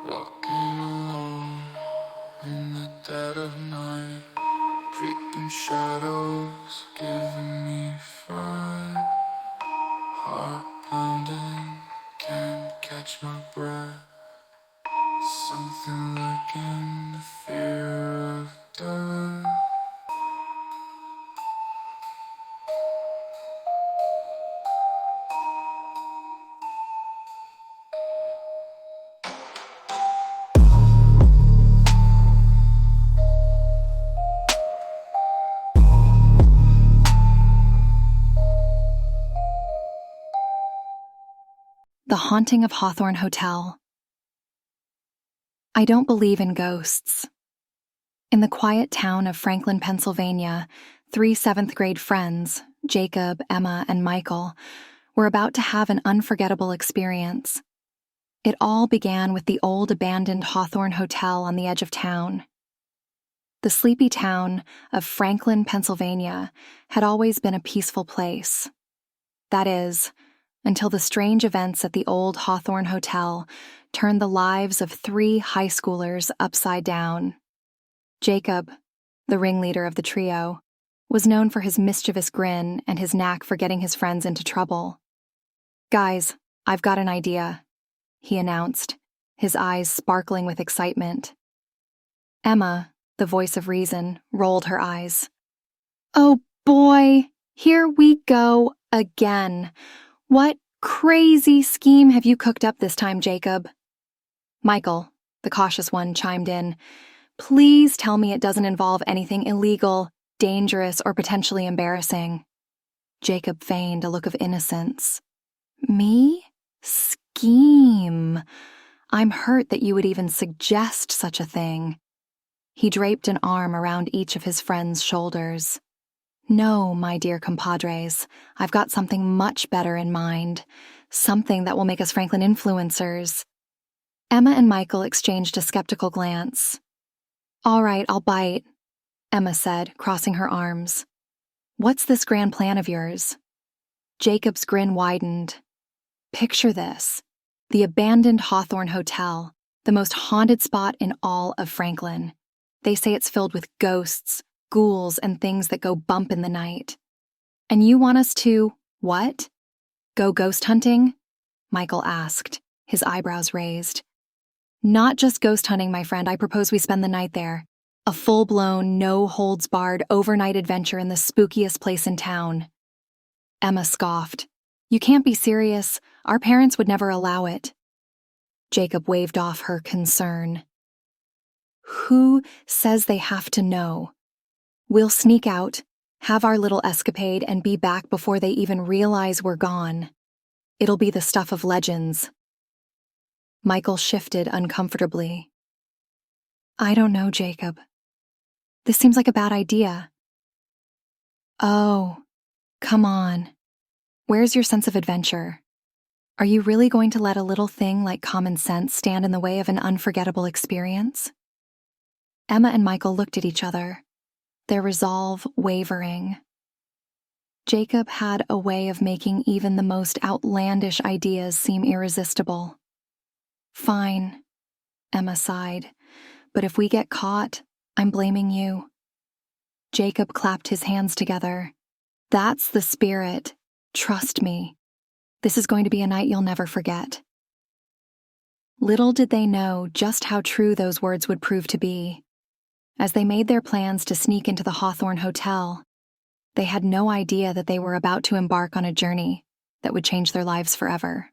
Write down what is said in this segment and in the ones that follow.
Walking alone in the dead of night, creeping shadows giving me fright. Heart pounding, can't catch my breath. Something lurking, the fear of death. The Haunting of Hawthorne Hotel. I don't believe in ghosts. In the quiet town of Franklin, Pennsylvania, 3 7th-grade friends, Jacob, Emma, and Michael, were about to have an unforgettable experience. It all began with the old abandoned Hawthorne Hotel on the edge of town. The sleepy town of Franklin, Pennsylvania, had always been a peaceful place. That is, until the strange events at the old Hawthorne Hotel turned the lives of 3 high schoolers upside down. Jacob, the ringleader of the trio, was known for his mischievous grin and his knack for getting his friends into trouble. "Guys, I've got an idea," he announced, his eyes sparkling with excitement. Emma, the voice of reason, rolled her eyes. "Oh boy, here we go again. What crazy scheme have you cooked up this time, Jacob?" Michael, the cautious one, chimed in. "Please tell me it doesn't involve anything illegal, dangerous, or potentially embarrassing." Jacob feigned a look of innocence. "Me? Scheme? I'm hurt that you would even suggest such a thing." He draped an arm around each of his friends' shoulders. "No, my dear compadres, I've got something much better in mind. Something that will make us Franklin influencers." Emma and Michael exchanged a skeptical glance. "All right, I'll bite," Emma said, crossing her arms. "What's this grand plan of yours?" Jacob's grin widened. "Picture this. The abandoned Hawthorne Hotel, the most haunted spot in all of Franklin. They say it's filled with ghosts, ghouls, and things that go bump in the night. And you want us to, what? Go ghost hunting?" Michael asked, his eyebrows raised. "Not just ghost hunting, my friend. I propose we spend the night there. A full-blown, no-holds-barred overnight adventure in the spookiest place in town." Emma scoffed. "You can't be serious. Our parents would never allow it." Jacob waved off her concern. "Who says they have to know? We'll sneak out, have our little escapade, and be back before they even realize we're gone. It'll be the stuff of legends." Michael shifted uncomfortably. "I don't know, Jacob. This seems like a bad idea." "Oh, come on. Where's your sense of adventure? Are you really going to let a little thing like common sense stand in the way of an unforgettable experience?" Emma and Michael looked at each other, their resolve wavering. Jacob had a way of making even the most outlandish ideas seem irresistible. "Fine," Emma sighed, "but if we get caught, I'm blaming you." Jacob clapped his hands together. "That's the spirit. Trust me. This is going to be a night you'll never forget." Little did they know just how true those words would prove to be. As they made their plans to sneak into the Hawthorne Hotel, they had no idea that they were about to embark on a journey that would change their lives forever.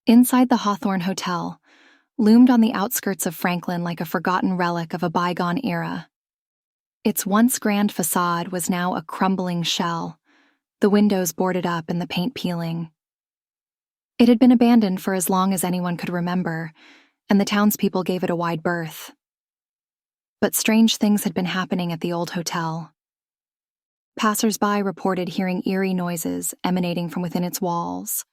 Inside the Hawthorne Hotel, loomed on the outskirts of Franklin like a forgotten relic of a bygone era. Its once grand facade was now a crumbling shell, the windows boarded up and the paint peeling. It had been abandoned for as long as anyone could remember, and the townspeople gave it a wide berth. But strange things had been happening at the old hotel. Passers-by reported hearing eerie noises emanating from within its walls,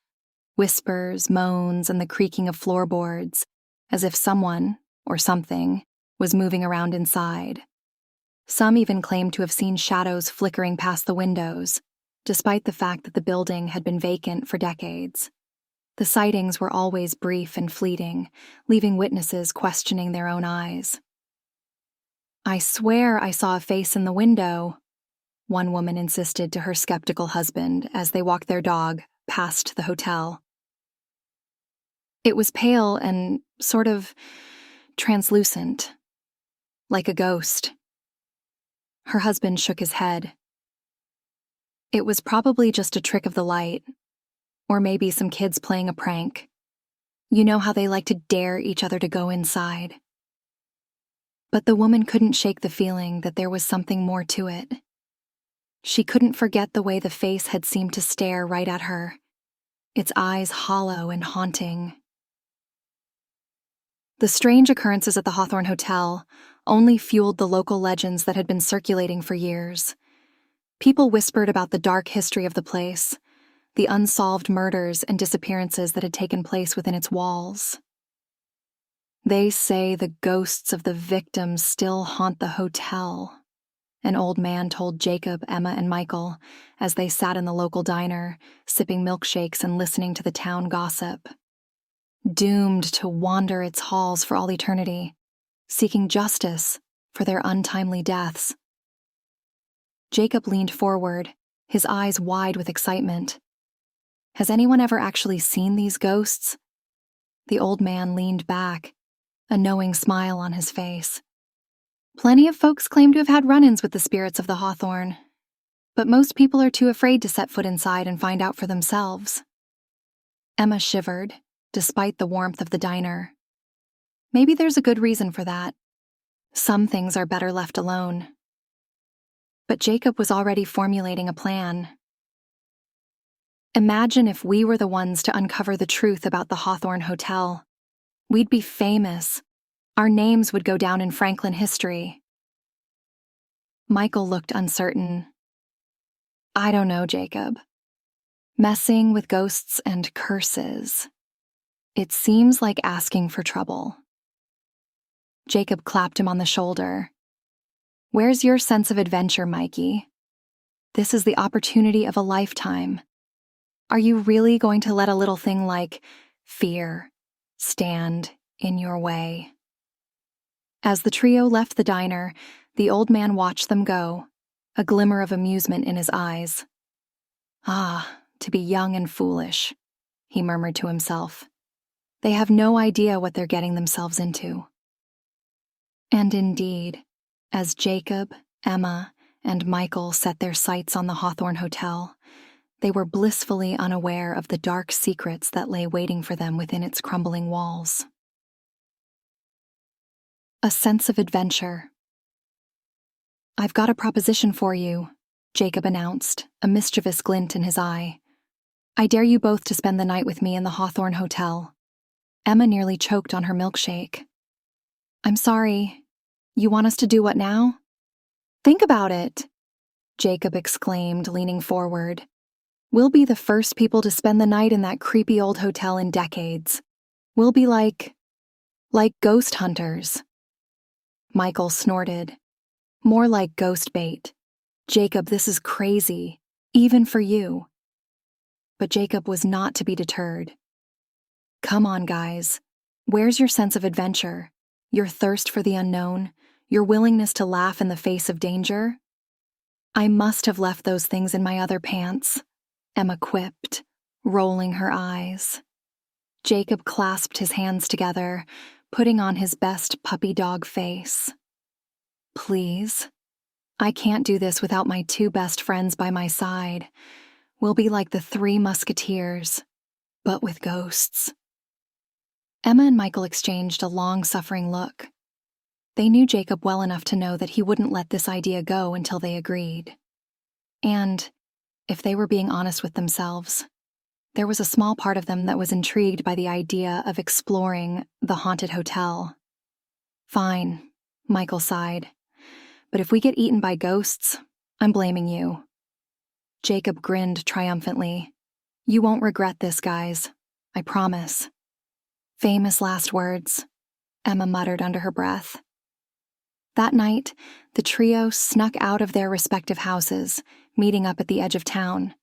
whispers, moans, and the creaking of floorboards, as if someone, or something, was moving around inside. Some even claimed to have seen shadows flickering past the windows, despite the fact that the building had been vacant for decades. The sightings were always brief and fleeting, leaving witnesses questioning their own eyes. "I swear I saw a face in the window," one woman insisted to her skeptical husband as they walked their dog past the hotel. "It was pale and sort of translucent, like a ghost." Her husband shook his head. "It was probably just a trick of the light, or maybe some kids playing a prank. You know how they like to dare each other to go inside." But the woman couldn't shake the feeling that there was something more to it. She couldn't forget the way the face had seemed to stare right at her, its eyes hollow and haunting. The strange occurrences at the Hawthorne Hotel only fueled the local legends that had been circulating for years. People whispered about the dark history of the place, the unsolved murders and disappearances that had taken place within its walls. "They say the ghosts of the victims still haunt the hotel," an old man told Jacob, Emma, and Michael as they sat in the local diner, sipping milkshakes and listening to the town gossip. Doomed to wander its halls for all eternity, seeking justice for their untimely deaths. Jacob leaned forward, his eyes wide with excitement. "Has anyone ever actually seen these ghosts?" The old man leaned back, a knowing smile on his face. "Plenty of folks claim to have had run-ins with the spirits of the Hawthorne, but most people are too afraid to set foot inside and find out for themselves." Emma shivered, despite the warmth of the diner. Maybe there's a good reason for that. Some things are better left alone. But Jacob was already formulating a plan. "Imagine if we were the ones to uncover the truth about the Hawthorne Hotel. We'd be famous. Our names would go down in Franklin history." Michael looked uncertain. "I don't know, Jacob. Messing with ghosts and curses. It seems like asking for trouble." Jacob clapped him on the shoulder. "Where's your sense of adventure, Mikey? This is the opportunity of a lifetime. Are you really going to let a little thing like fear stand in your way?" As the trio left the diner, the old man watched them go, a glimmer of amusement in his eyes. "Ah, to be young and foolish," he murmured to himself. "They have no idea what they're getting themselves into." And indeed, as Jacob, Emma, and Michael set their sights on the Hawthorne Hotel, they were blissfully unaware of the dark secrets that lay waiting for them within its crumbling walls. A sense of adventure. "I've got a proposition for you," Jacob announced, a mischievous glint in his eye. "I dare you both to spend the night with me in the Hawthorne Hotel." Emma nearly choked on her milkshake. "I'm sorry. You want us to do what now?" "Think about it," Jacob exclaimed, leaning forward. "We'll be the first people to spend the night in that creepy old hotel in decades. We'll be like ghost hunters." Michael snorted. "More like ghost bait. Jacob, this is crazy, even for you." But Jacob was not to be deterred. "Come on, guys. Where's your sense of adventure? Your thirst for the unknown? Your willingness to laugh in the face of danger?" "I must have left those things in my other pants," Emma quipped, rolling her eyes. Jacob clasped his hands together, putting on his best puppy dog face. "Please. I can't do this without my two best friends by my side. We'll be like the Three Musketeers, but with ghosts." Emma and Michael exchanged a long-suffering look. They knew Jacob well enough to know that he wouldn't let this idea go until they agreed. And, if they were being honest with themselves, there was a small part of them that was intrigued by the idea of exploring the haunted hotel. "Fine," Michael sighed. "But if we get eaten by ghosts, I'm blaming you." Jacob grinned triumphantly. "You won't regret this, guys. I promise." "Famous last words," Emma muttered under her breath. That night, the trio snuck out of their respective houses, meeting up at the edge of town.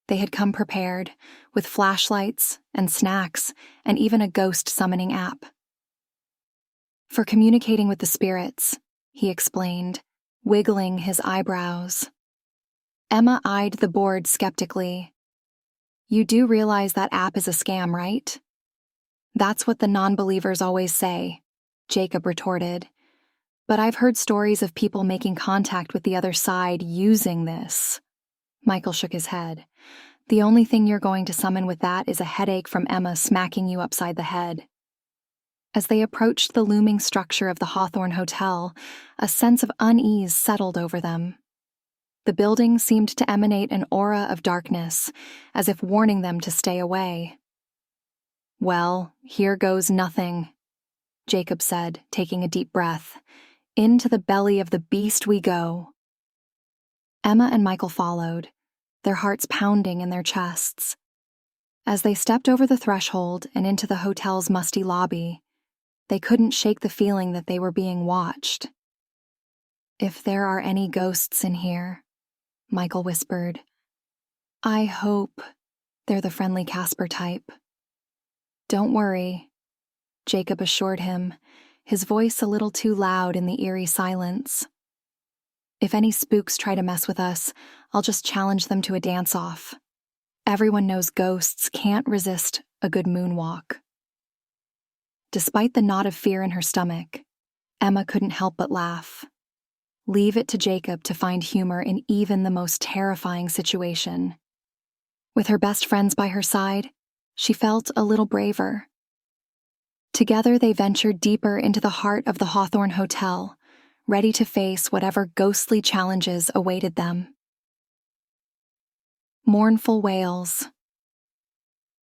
They had come prepared, with flashlights and snacks and even a ghost summoning app. For communicating with the spirits, he explained, wiggling his eyebrows. Emma eyed the board skeptically. You do realize that app is a scam, right? That's what the non-believers always say, Jacob retorted. But I've heard stories of people making contact with the other side using this. Michael shook his head. The only thing you're going to summon with that is a headache from Emma smacking you upside the head. As they approached the looming structure of the Hawthorne Hotel, a sense of unease settled over them. The building seemed to emanate an aura of darkness, as if warning them to stay away. Well, here goes nothing, Jacob said, taking a deep breath. Into the belly of the beast we go. Emma and Michael followed, their hearts pounding in their chests. As they stepped over the threshold and into the hotel's musty lobby, they couldn't shake the feeling that they were being watched. If there are any ghosts in here, Michael whispered, I hope they're the friendly Casper type. Don't worry, Jacob assured him, his voice a little too loud in the eerie silence. If any spooks try to mess with us, I'll just challenge them to a dance-off. Everyone knows ghosts can't resist a good moonwalk. Despite the knot of fear in her stomach, Emma couldn't help but laugh. Leave it to Jacob to find humor in even the most terrifying situation. With her best friends by her side, she felt a little braver. Together they ventured deeper into the heart of the Hawthorne Hotel, ready to face whatever ghostly challenges awaited them. Mournful wails.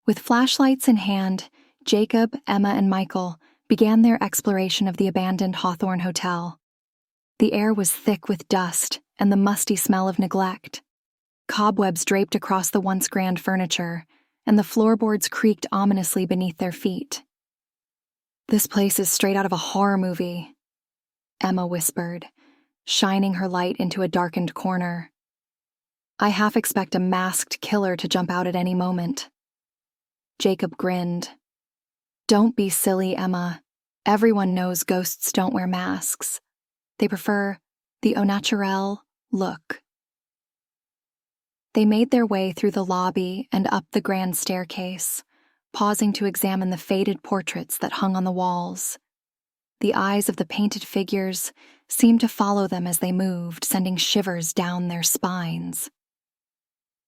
With flashlights in hand, Jacob, Emma, and Michael began their exploration of the abandoned Hawthorne Hotel. The air was thick with dust and the musty smell of neglect. Cobwebs draped across the once grand furniture, and the floorboards creaked ominously beneath their feet. This place is straight out of a horror movie, Emma whispered, shining her light into a darkened corner. I half expect a masked killer to jump out at any moment. Jacob grinned. Don't be silly, Emma. Everyone knows ghosts don't wear masks. They prefer the au naturel look. They made their way through the lobby and up the grand staircase, pausing to examine the faded portraits that hung on the walls. The eyes of the painted figures seemed to follow them as they moved, sending shivers down their spines.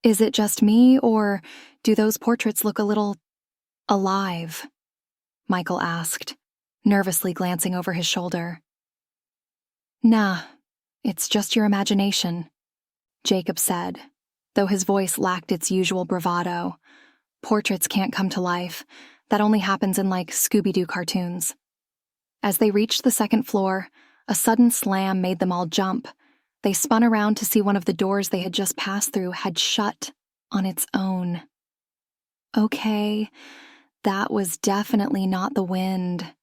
Is it just me, or do those portraits look a little alive? Michael asked, nervously glancing over his shoulder. Nah, it's just your imagination, Jacob said, though his voice lacked its usual bravado. Portraits can't come to life. That only happens in, Scooby-Doo cartoons. As they reached the second floor, a sudden slam made them all jump. They spun around to see one of the doors they had just passed through had shut on its own. Okay, that was definitely not the wind,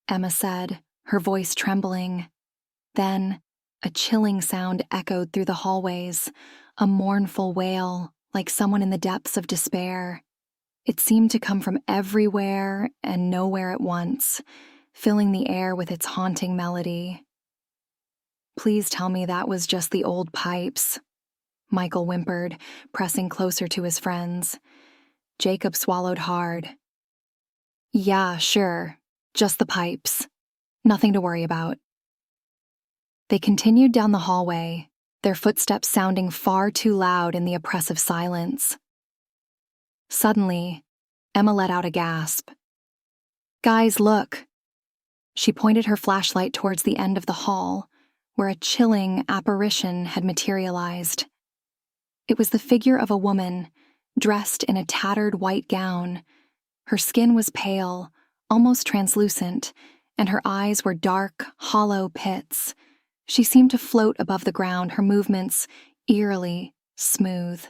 Emma said, her voice trembling. Then, a chilling sound echoed through the hallways, a mournful wail, like someone in the depths of despair. It seemed to come from everywhere and nowhere at once, filling the air with its haunting melody. Please tell me that was just the old pipes, Michael whimpered, pressing closer to his friends. Jacob swallowed hard. Yeah, sure, just the pipes. Nothing to worry about. They continued down the hallway, their footsteps sounding far too loud in the oppressive silence. Suddenly, Emma let out a gasp. Guys, look. She pointed her flashlight towards the end of the hall, where a chilling apparition had materialized. It was the figure of a woman, dressed in a tattered white gown. Her skin was pale, almost translucent, and her eyes were dark, hollow pits. She seemed to float above the ground, her movements eerily smooth.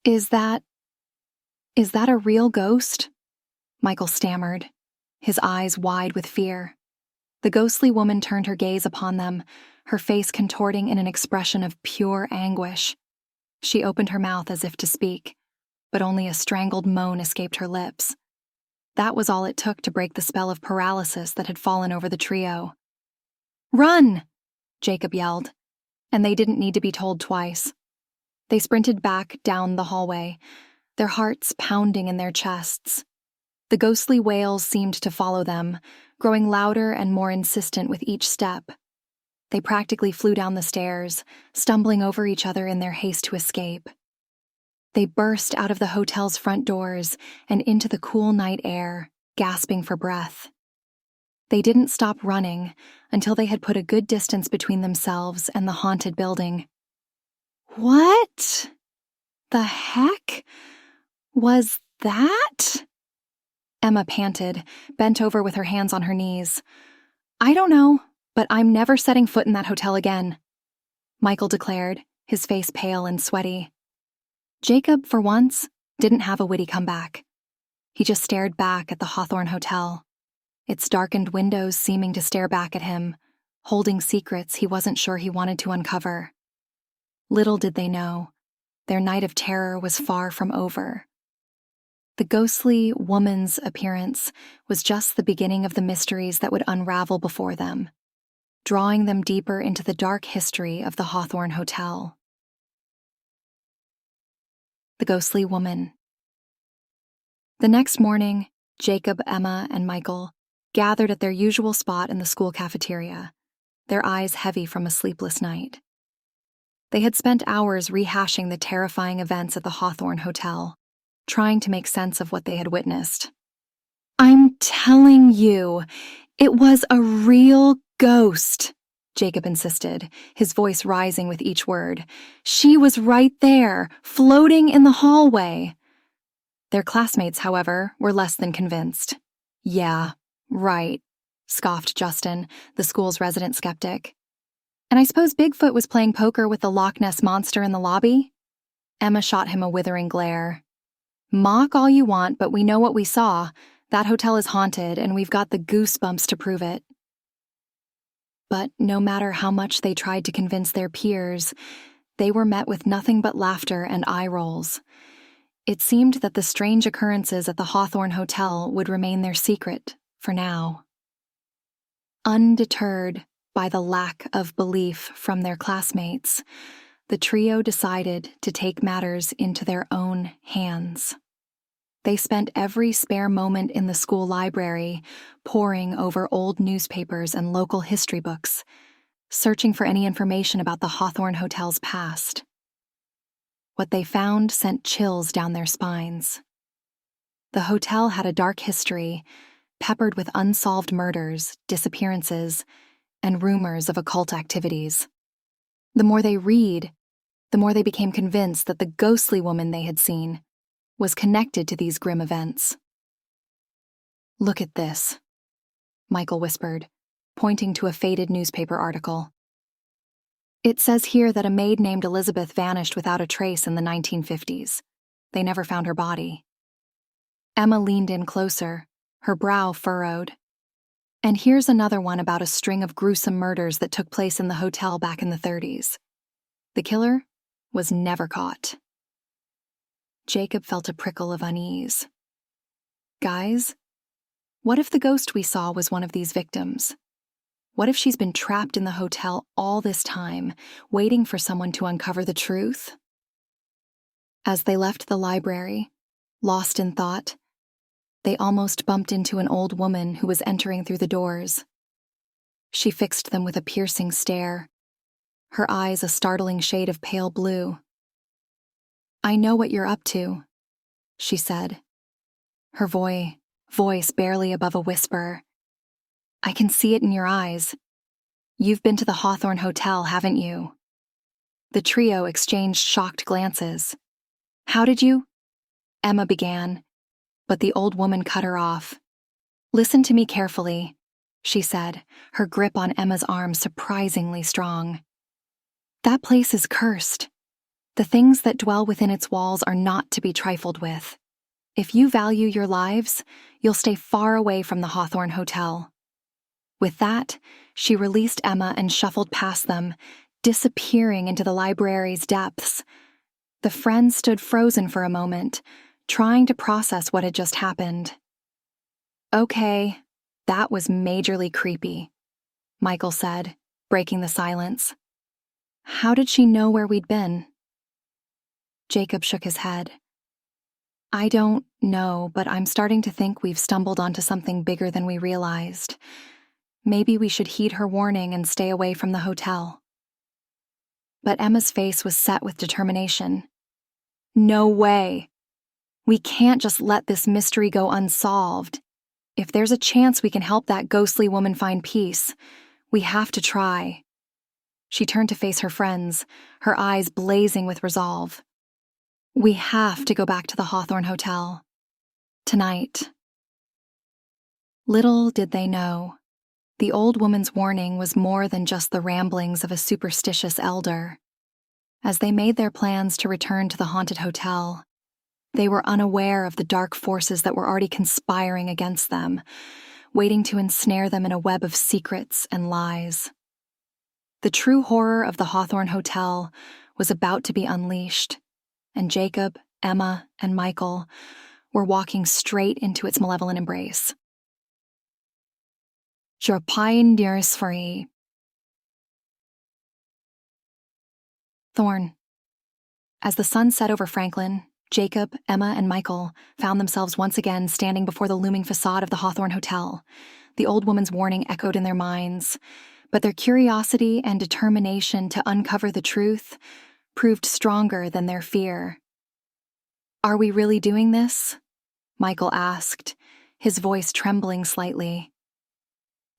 Is that a real ghost? Michael stammered, his eyes wide with fear. The ghostly woman turned her gaze upon them, her face contorting in an expression of pure anguish. She opened her mouth as if to speak, but only a strangled moan escaped her lips. That was all it took to break the spell of paralysis that had fallen over the trio. "Run!" Jacob yelled, and they didn't need to be told twice. They sprinted back down the hallway, their hearts pounding in their chests. The ghostly wails seemed to follow them, growing louder and more insistent with each step. They practically flew down the stairs, stumbling over each other in their haste to escape. They burst out of the hotel's front doors and into the cool night air, gasping for breath. They didn't stop running until they had put a good distance between themselves and the haunted building. "What the heck was that?" Emma panted, bent over with her hands on her knees. "I don't know, but I'm never setting foot in that hotel again," Michael declared, his face pale and sweaty. Jacob, for once, didn't have a witty comeback. He just stared back at the Hawthorne Hotel, its darkened windows seeming to stare back at him, holding secrets he wasn't sure he wanted to uncover. Little did they know, their night of terror was far from over. The ghostly woman's appearance was just the beginning of the mysteries that would unravel before them, drawing them deeper into the dark history of the Hawthorne Hotel. The ghostly woman. The next morning, Jacob, Emma, and Michael gathered at their usual spot in the school cafeteria, their eyes heavy from a sleepless night. They had spent hours rehashing the terrifying events at the Hawthorne Hotel, trying to make sense of what they had witnessed. "I'm telling you, it was a real ghost," Jacob insisted, his voice rising with each word. "She was right there, floating in the hallway." Their classmates, however, were less than convinced. "Yeah, right," scoffed Justin, the school's resident skeptic. "And I suppose Bigfoot was playing poker with the Loch Ness Monster in the lobby?" Emma shot him a withering glare. "Mock all you want, but we know what we saw. That hotel is haunted, and we've got the goosebumps to prove it." But no matter how much they tried to convince their peers, they were met with nothing but laughter and eye rolls. It seemed that the strange occurrences at the Hawthorne Hotel would remain their secret, for now. Undeterred by the lack of belief from their classmates, the trio decided to take matters into their own hands. They spent every spare moment in the school library poring over old newspapers and local history books, searching for any information about the Hawthorne Hotel's past. What they found sent chills down their spines. The hotel had a dark history, peppered with unsolved murders, disappearances, and rumors of occult activities. The more they read, the more they became convinced that the ghostly woman they had seen was connected to these grim events. "Look at this," Michael whispered, pointing to a faded newspaper article. "It says here that a maid named Elizabeth vanished without a trace in the 1950s. They never found her body." Emma leaned in closer, her brow furrowed. "And here's another one about a string of gruesome murders that took place in the hotel back in the 30s. The killer was never caught." Jacob felt a prickle of unease. "Guys, what if the ghost we saw was one of these victims? What if she's been trapped in the hotel all this time, waiting for someone to uncover the truth?" As they left the library, lost in thought, they almost bumped into an old woman who was entering through the doors. She fixed them with a piercing stare, her eyes a startling shade of pale blue. "I know what you're up to," she said, her voice barely above a whisper. "I can see it in your eyes. You've been to the Hawthorne Hotel, haven't you?" The trio exchanged shocked glances. "How did you?" Emma began, but the old woman cut her off. "Listen to me carefully," she said, her grip on Emma's arm surprisingly strong. "That place is cursed. The things that dwell within its walls are not to be trifled with. If you value your lives, you'll stay far away from the Hawthorne Hotel." With that, she released Emma and shuffled past them, disappearing into the library's depths. The friends stood frozen for a moment, trying to process what had just happened. "Okay, that was majorly creepy," Michael said, breaking the silence. "How did she know where we'd been?" Jacob shook his head. "I don't know, but I'm starting to think we've stumbled onto something bigger than we realized. Maybe we should heed her warning and stay away from the hotel." But Emma's face was set with determination. "No way! We can't just let this mystery go unsolved. If there's a chance we can help that ghostly woman find peace, we have to try." She turned to face her friends, her eyes blazing with resolve. "We have to go back to the Hawthorne Hotel. Tonight." Little did they know, the old woman's warning was more than just the ramblings of a superstitious elder. As they made their plans to return to the haunted hotel, they were unaware of the dark forces that were already conspiring against them, waiting to ensnare them in a web of secrets and lies. The true horror of the Hawthorne Hotel was about to be unleashed, and Jacob, Emma, and Michael were walking straight into its malevolent embrace. Terrifies. Thorn. As the sun set over Franklin, Jacob, Emma, and Michael found themselves once again standing before the looming facade of the Hawthorne Hotel. The old woman's warning echoed in their minds, but their curiosity and determination to uncover the truth proved stronger than their fear. "Are we really doing this?" Michael asked, his voice trembling slightly.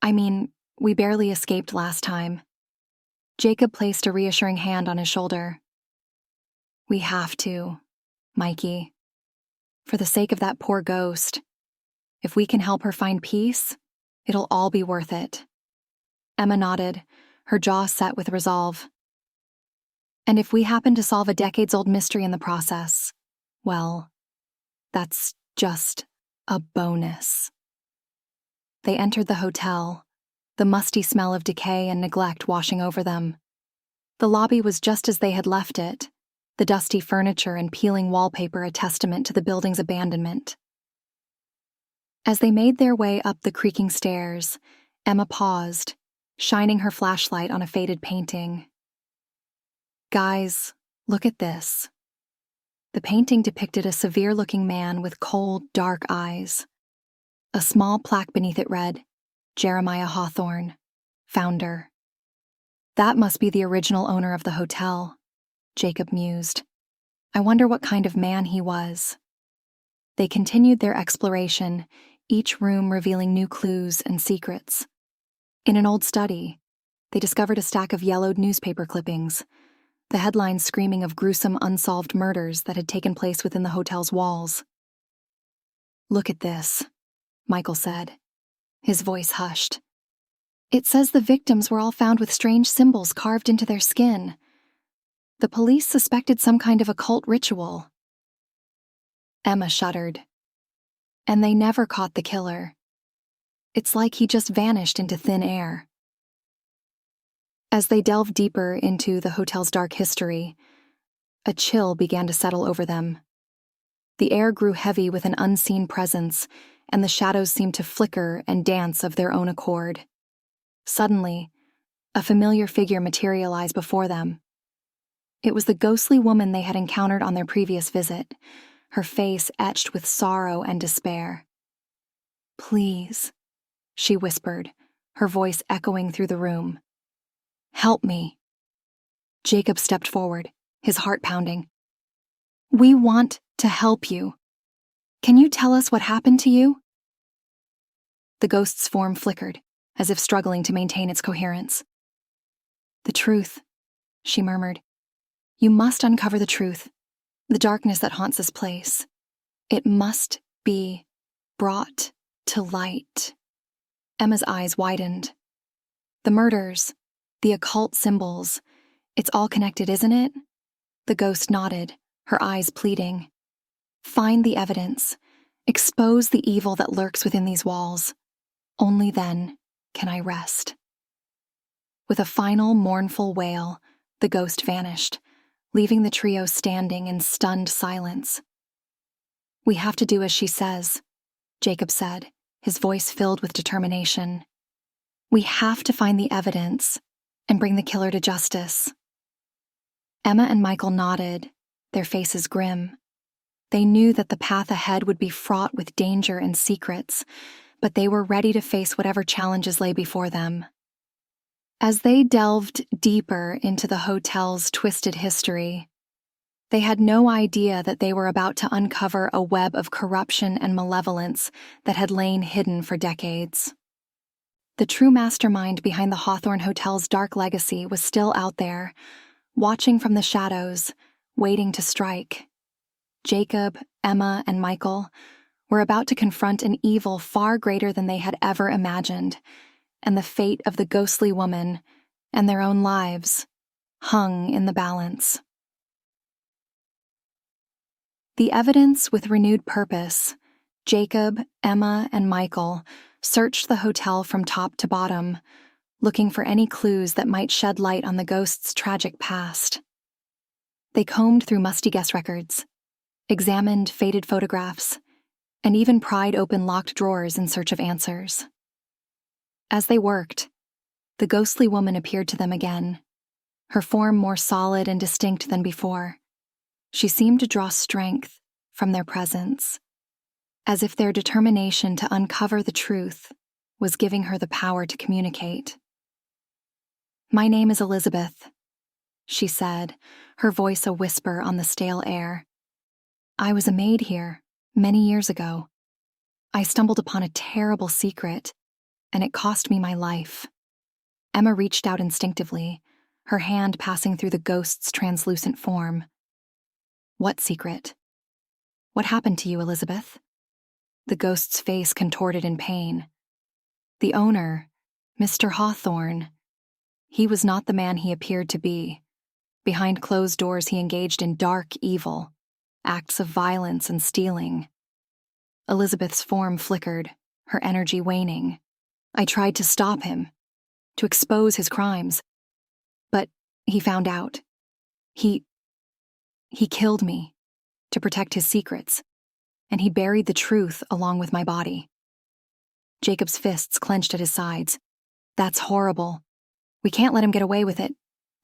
"I mean, we barely escaped last time." Jacob placed a reassuring hand on his shoulder. "We have to, Mikey. For the sake of that poor ghost. If we can help her find peace, it'll all be worth it." Emma nodded, her jaw set with resolve. "And if we happen to solve a decades-old mystery in the process, well, that's just a bonus." They entered the hotel, the musty smell of decay and neglect washing over them. The lobby was just as they had left it, the dusty furniture and peeling wallpaper a testament to the building's abandonment. As they made their way up the creaking stairs, Emma paused, shining her flashlight on a faded painting. "Guys, look at this." The painting depicted a severe-looking man with cold, dark eyes. A small plaque beneath it read, "Jeremiah Hawthorne, founder." "That must be the original owner of the hotel," Jacob mused. "I wonder what kind of man he was." They continued their exploration, each room revealing new clues and secrets. In an old study, they discovered a stack of yellowed newspaper clippings, the headlines screaming of gruesome unsolved murders that had taken place within the hotel's walls. "Look at this," Michael said, his voice hushed. "It says the victims were all found with strange symbols carved into their skin. The police suspected some kind of occult ritual." Emma shuddered. "And they never caught the killer. It's like he just vanished into thin air." As they delved deeper into the hotel's dark history, a chill began to settle over them. The air grew heavy with an unseen presence, and the shadows seemed to flicker and dance of their own accord. Suddenly, a familiar figure materialized before them. It was the ghostly woman they had encountered on their previous visit, her face etched with sorrow and despair. "Please," she whispered, her voice echoing through the room. "Help me." Jacob stepped forward, his heart pounding. "We want to help you. Can you tell us what happened to you?" The ghost's form flickered, as if struggling to maintain its coherence. "The truth," she murmured. "You must uncover the truth, the darkness that haunts this place. It must be brought to light." Emma's eyes widened. "The murders, the occult symbols, it's all connected, isn't it?" The ghost nodded, her eyes pleading. "Find the evidence. Expose the evil that lurks within these walls. Only then can I rest." With a final mournful wail, the ghost vanished, leaving the trio standing in stunned silence. "We have to do as she says," Jacob said, his voice filled with determination. "We have to find the evidence and bring the killer to justice." Emma and Michael nodded, their faces grim. They knew that the path ahead would be fraught with danger and secrets, but they were ready to face whatever challenges lay before them. As they delved deeper into the hotel's twisted history, they had no idea that they were about to uncover a web of corruption and malevolence that had lain hidden for decades. The true mastermind behind the Hawthorne Hotel's dark legacy was still out there, watching from the shadows, waiting to strike. Jacob, Emma, and Michael were about to confront an evil far greater than they had ever imagined, and the fate of the ghostly woman and their own lives hung in the balance. The evidence with renewed purpose, Jacob, Emma, and Michael searched the hotel from top to bottom, looking for any clues that might shed light on the ghost's tragic past. They combed through musty guest records, examined faded photographs, and even pried open locked drawers in search of answers. As they worked, the ghostly woman appeared to them again, her form more solid and distinct than before. She seemed to draw strength from their presence, as if their determination to uncover the truth was giving her the power to communicate. "My name is Elizabeth," she said, her voice a whisper on the stale air. "I was a maid here many years ago. I stumbled upon a terrible secret, and it cost me my life." Emma reached out instinctively, her hand passing through the ghost's translucent form. "What secret? What happened to you, Elizabeth?" The ghost's face contorted in pain. The owner, Mr. Hawthorne, he was not the man he appeared to be. Behind closed doors he engaged in dark evil, acts of violence and stealing. Elizabeth's form flickered, her energy waning. "I tried to stop him, to expose his crimes. But he found out. He killed me to protect his secrets, and he buried the truth along with my body." Jacob's fists clenched at his sides. "That's horrible. We can't let him get away with it,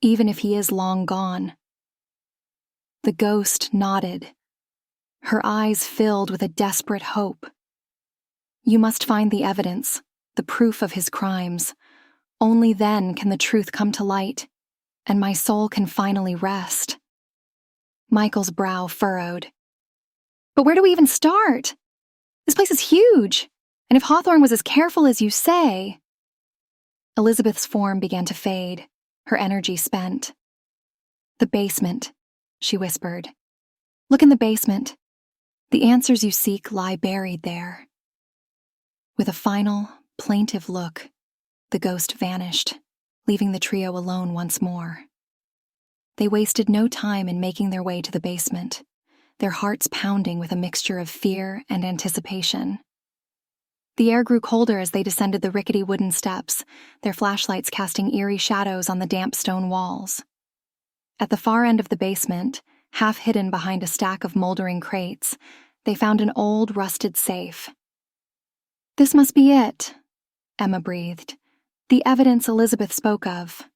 even if he is long gone." The ghost nodded, her eyes filled with a desperate hope. "You must find the evidence, the proof of his crimes. Only then can the truth come to light, and my soul can finally rest." Michael's brow furrowed. "But where do we even start? This place is huge, and if Hawthorne was as careful as you say—" Elizabeth's form began to fade, her energy spent. "The basement," she whispered. "Look in the basement. The answers you seek lie buried there." With a final, plaintive look, the ghost vanished, leaving the trio alone once more. They wasted no time in making their way to the basement, their hearts pounding with a mixture of fear and anticipation. The air grew colder as they descended the rickety wooden steps, their flashlights casting eerie shadows on the damp stone walls. At the far end of the basement, half hidden behind a stack of moldering crates, they found an old, rusted safe. "This must be it," Emma breathed. "The evidence Elizabeth spoke of."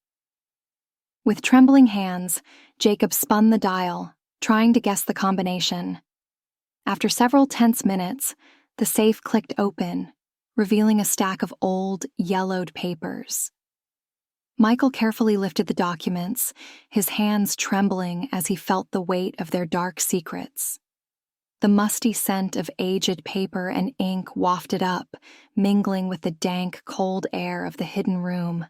With trembling hands, Jacob spun the dial, trying to guess the combination. After several tense minutes, the safe clicked open, revealing a stack of old, yellowed papers. Michael carefully lifted the documents, his hands trembling as he felt the weight of their dark secrets. The musty scent of aged paper and ink wafted up, mingling with the dank, cold air of the hidden room.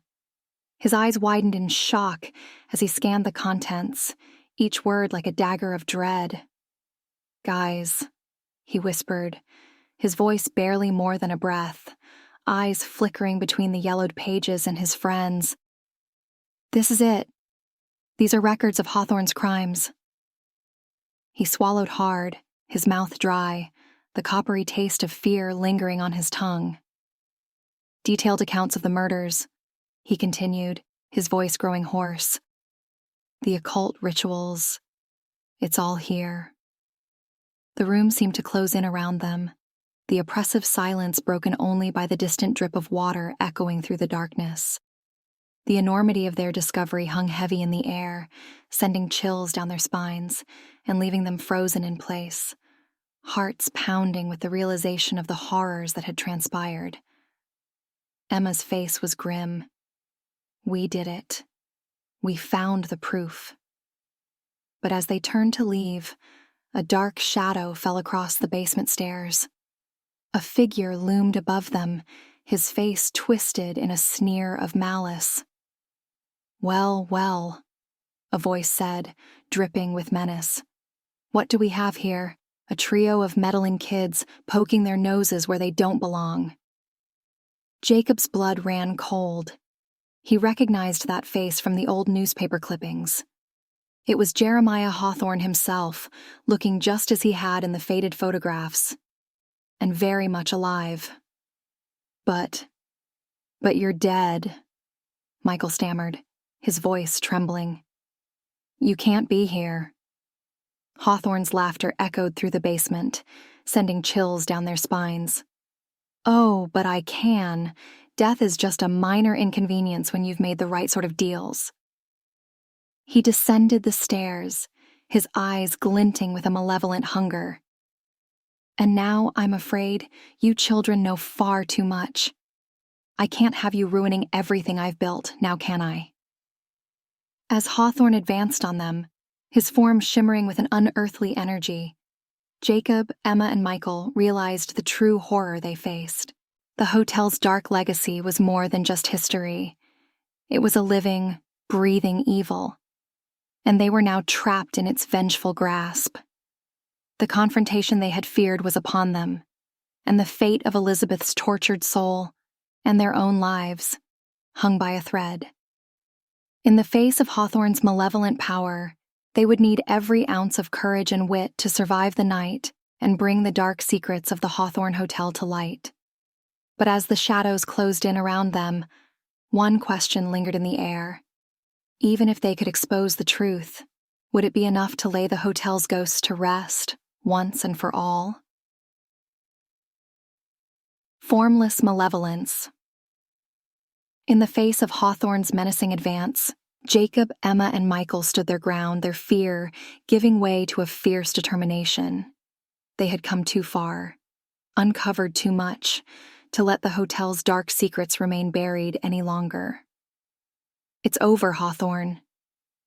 His eyes widened in shock as he scanned the contents, each word like a dagger of dread. "Guys," he whispered, his voice barely more than a breath, eyes flickering between the yellowed pages and his friends. "This is it. These are records of Hawthorne's crimes." He swallowed hard, his mouth dry, the coppery taste of fear lingering on his tongue. "Detailed accounts of the murders," he continued, his voice growing hoarse. the occult rituals. It's all here. The room seemed to close in around them, the oppressive silence broken only by the distant drip of water echoing through the darkness. The enormity of their discovery hung heavy in the air, sending chills down their spines and leaving them frozen in place, hearts pounding with the realization of the horrors that had transpired. Emma's face was grim. We did it. We found the proof. But as they turned to leave, a dark shadow fell across the basement stairs. A figure loomed above them, his face twisted in a sneer of malice. "Well, well," a voice said, dripping with menace. "What do we have here? A trio of meddling kids poking their noses where they don't belong." Jacob's blood ran cold. He recognized that face from the old newspaper clippings. It was Jeremiah Hawthorne himself, looking just as he had in the faded photographs, and very much alive. But you're dead," Michael stammered, his voice trembling. "You can't be here." Hawthorne's laughter echoed through the basement, sending chills down their spines. "Oh, but I can. Death is just a minor inconvenience when you've made the right sort of deals." He descended the stairs, his eyes glinting with a malevolent hunger. "And now, I'm afraid, you children know far too much. I can't have you ruining everything I've built, now can I?" As Hawthorne advanced on them, his form shimmering with an unearthly energy, Jacob, Emma, and Michael realized the true horror they faced. The hotel's dark legacy was more than just history. It was a living, breathing evil, and they were now trapped in its vengeful grasp. The confrontation they had feared was upon them, and the fate of Elizabeth's tortured soul, and their own lives, hung by a thread. In the face of Hawthorne's malevolent power, they would need every ounce of courage and wit to survive the night and bring the dark secrets of the Hawthorne Hotel to light. But as the shadows closed in around them, one question lingered in the air. Even if they could expose the truth, would it be enough to lay the hotel's ghosts to rest, once and for all? Formless malevolence. In the face of Hawthorne's menacing advance, Jacob, Emma, and Michael stood their ground, their fear giving way to a fierce determination. They had come too far, uncovered too much, to let the hotel's dark secrets remain buried any longer. "It's over, Hawthorne,"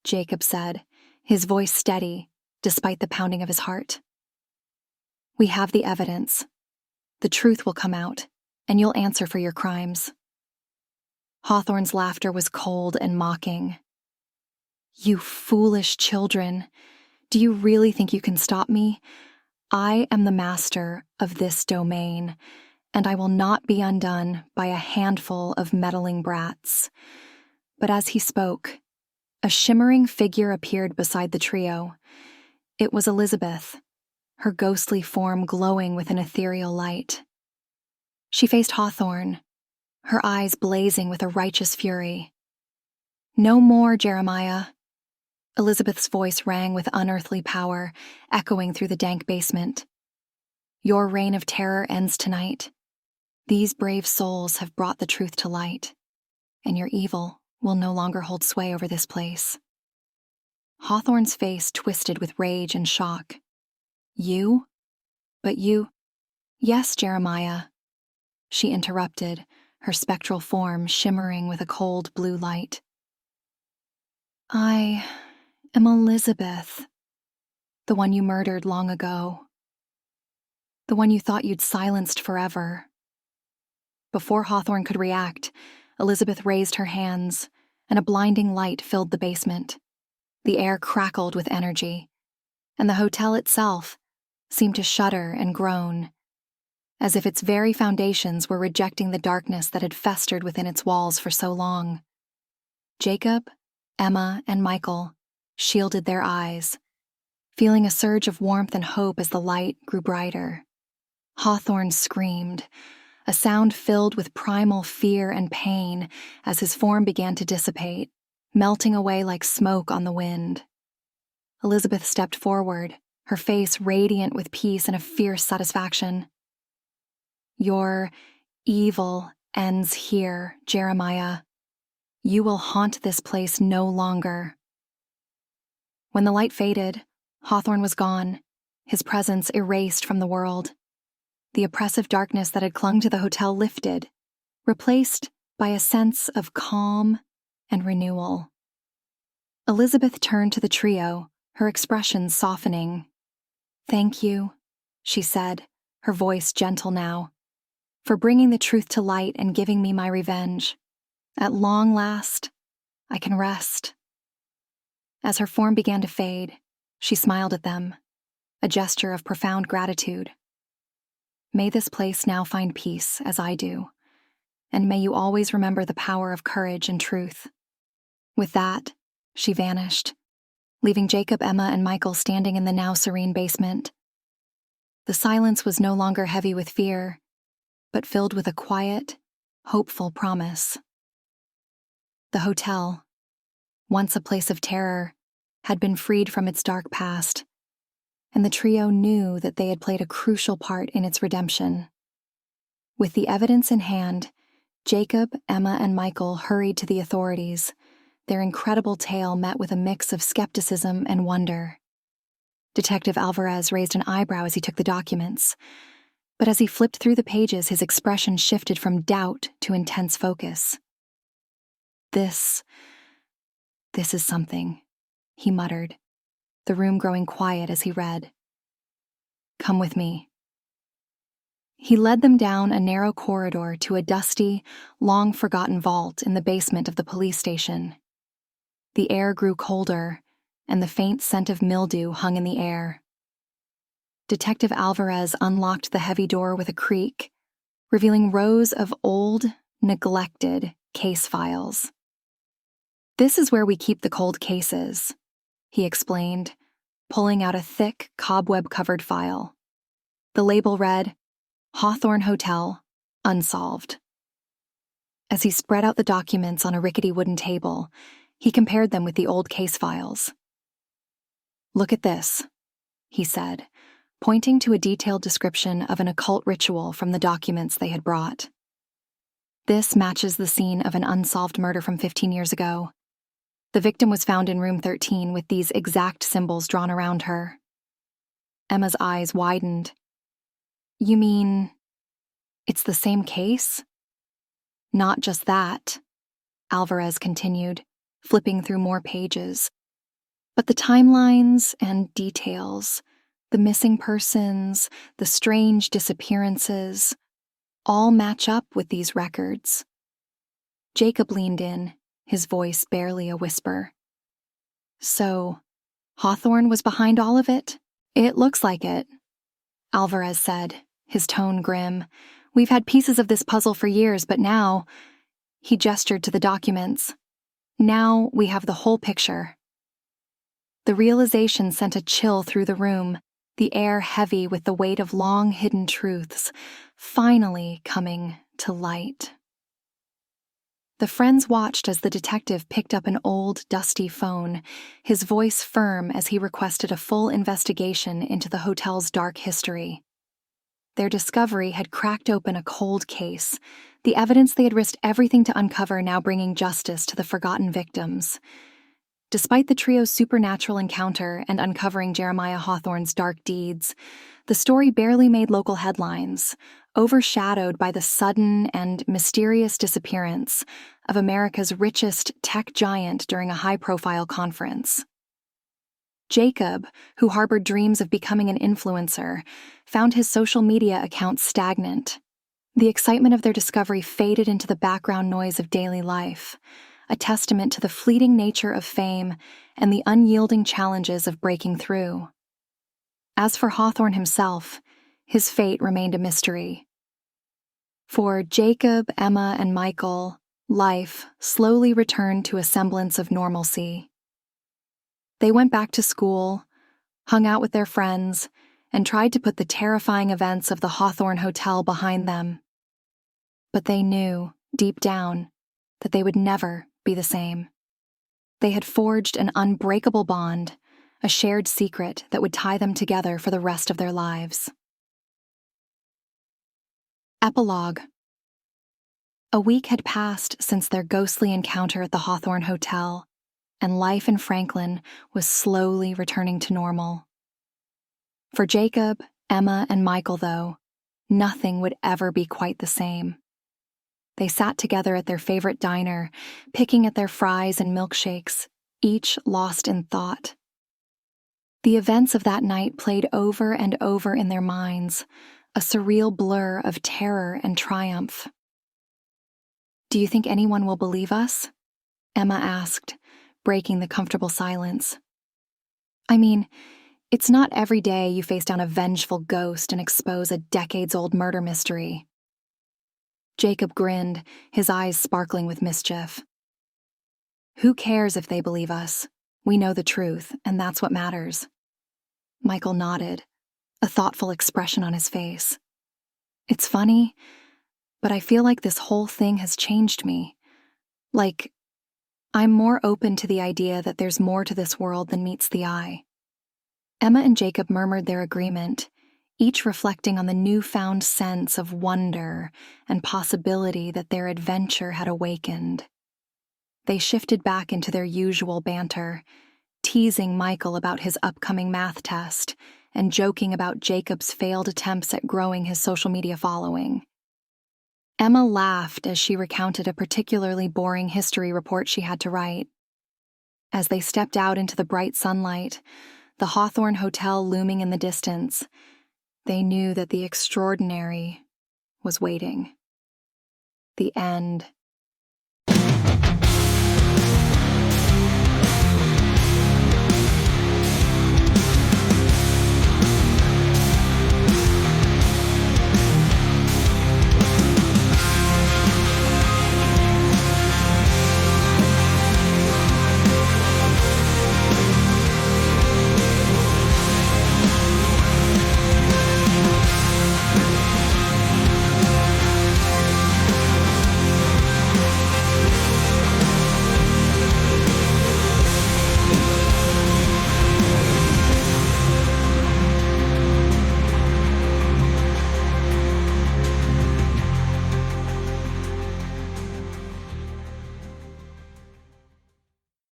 Jacob said, his voice steady, despite the pounding of his heart. "We have the evidence. The truth will come out, and you'll answer for your crimes." Hawthorne's laughter was cold and mocking. "You foolish children. Do you really think you can stop me? I am the master of this domain, and I will not be undone by a handful of meddling brats." But as he spoke, a shimmering figure appeared beside the trio. It was Elizabeth, her ghostly form glowing with an ethereal light. She faced Hawthorne, her eyes blazing with a righteous fury. "No more, Jeremiah." Elizabeth's voice rang with unearthly power, echoing through the dank basement. "Your reign of terror ends tonight. These brave souls have brought the truth to light, and your evil will no longer hold sway over this place." Hawthorne's face twisted with rage and shock. "You? But you—" "Yes, Jeremiah," she interrupted, her spectral form shimmering with a cold blue light. "I am Elizabeth, the one you murdered long ago. The one you thought you'd silenced forever." Before Hawthorne could react, Elizabeth raised her hands, and a blinding light filled the basement. The air crackled with energy, and the hotel itself seemed to shudder and groan, as if its very foundations were rejecting the darkness that had festered within its walls for so long. Jacob, Emma, and Michael shielded their eyes, feeling a surge of warmth and hope as the light grew brighter. Hawthorne screamed, a sound filled with primal fear and pain as his form began to dissipate, melting away like smoke on the wind. Elizabeth stepped forward, her face radiant with peace and a fierce satisfaction. "Your evil ends here, Jeremiah. You will haunt this place no longer." When the light faded, Hawthorne was gone, his presence erased from the world. The oppressive darkness that had clung to the hotel lifted, replaced by a sense of calm and renewal. Elizabeth turned to the trio, her expression softening. "Thank you," she said, her voice gentle now, "for bringing the truth to light and giving me my revenge. At long last, I can rest." As her form began to fade, she smiled at them, a gesture of profound gratitude. "May this place now find peace, as I do, and may you always remember the power of courage and truth." With that, she vanished, leaving Jacob, Emma, and Michael standing in the now serene basement. The silence was no longer heavy with fear, but filled with a quiet, hopeful promise. The hotel, once a place of terror, had been freed from its dark past, and the trio knew that they had played a crucial part in its redemption. With the evidence in hand, Jacob, Emma, and Michael hurried to the authorities, their incredible tale met with a mix of skepticism and wonder. Detective Alvarez raised an eyebrow as he took the documents, but as he flipped through the pages, his expression shifted from doubt to intense focus. This is something," he muttered, the room growing quiet as he read. "Come with me." He led them down a narrow corridor to a dusty, long-forgotten vault in the basement of the police station. The air grew colder, and the faint scent of mildew hung in the air. Detective Alvarez unlocked the heavy door with a creak, revealing rows of old, neglected case files. "This is where we keep the cold cases," he explained, pulling out a thick, cobweb-covered file. The label read, "Hawthorne Hotel, unsolved." As he spread out the documents on a rickety wooden table, he compared them with the old case files. "Look at this," he said, pointing to a detailed description of an occult ritual from the documents they had brought. "This matches the scene of an unsolved murder from 15 years ago. The victim was found in room 13 with these exact symbols drawn around her." Emma's eyes widened. "You mean it's the same case?" "Not just that," Alvarez continued, flipping through more pages, "but the timelines and details, the missing persons, the strange disappearances, all match up with these records." Jacob leaned in, his voice barely a whisper. "So, Hawthorne was behind all of it?" "It looks like it," Alvarez said, his tone grim. "We've had pieces of this puzzle for years, but now—" He gestured to the documents. "Now we have the whole picture." The realization sent a chill through the room, the air heavy with the weight of long-hidden truths, finally coming to light. The friends watched as the detective picked up an old, dusty phone, his voice firm as he requested a full investigation into the hotel's dark history. Their discovery had cracked open a cold case, the evidence they had risked everything to uncover now bringing justice to the forgotten victims. Despite the trio's supernatural encounter and uncovering Jeremiah Hawthorne's dark deeds, the story barely made local headlines, overshadowed by the sudden and mysterious disappearance of America's richest tech giant during a high-profile conference. Jacob, who harbored dreams of becoming an influencer, found his social media account stagnant. The excitement of their discovery faded into the background noise of daily life, a testament to the fleeting nature of fame and the unyielding challenges of breaking through. As for Hawthorne himself, his fate remained a mystery. For Jacob, Emma, and Michael, life slowly returned to a semblance of normalcy. They went back to school, hung out with their friends, and tried to put the terrifying events of the Hawthorne Hotel behind them. But they knew, deep down, that they would never be the same. They had forged an unbreakable bond, a shared secret that would tie them together for the rest of their lives. Epilogue. A week had passed since their ghostly encounter at the Hawthorne Hotel, and life in Franklin was slowly returning to normal. For Jacob, Emma, and Michael, though, nothing would ever be quite the same. They sat together at their favorite diner, picking at their fries and milkshakes, each lost in thought. The events of that night played over and over in their minds, a surreal blur of terror and triumph. "Do you think anyone will believe us?" Emma asked, breaking the comfortable silence. "I mean, it's not every day you face down a vengeful ghost and expose a decades-old murder mystery." Jacob grinned, his eyes sparkling with mischief. "Who cares if they believe us? We know the truth, and that's what matters." Michael nodded, a thoughtful expression on his face. "It's funny, but I feel like this whole thing has changed me. Like, I'm more open to the idea that there's more to this world than meets the eye." Emma and Jacob murmured their agreement, each reflecting on the newfound sense of wonder and possibility that their adventure had awakened. They shifted back into their usual banter, teasing Michael about his upcoming math test and joking about Jacob's failed attempts at growing his social media following. Emma laughed as she recounted a particularly boring history report she had to write. As they stepped out into the bright sunlight, the Hawthorne Hotel looming in the distance, they knew that the extraordinary was waiting. The end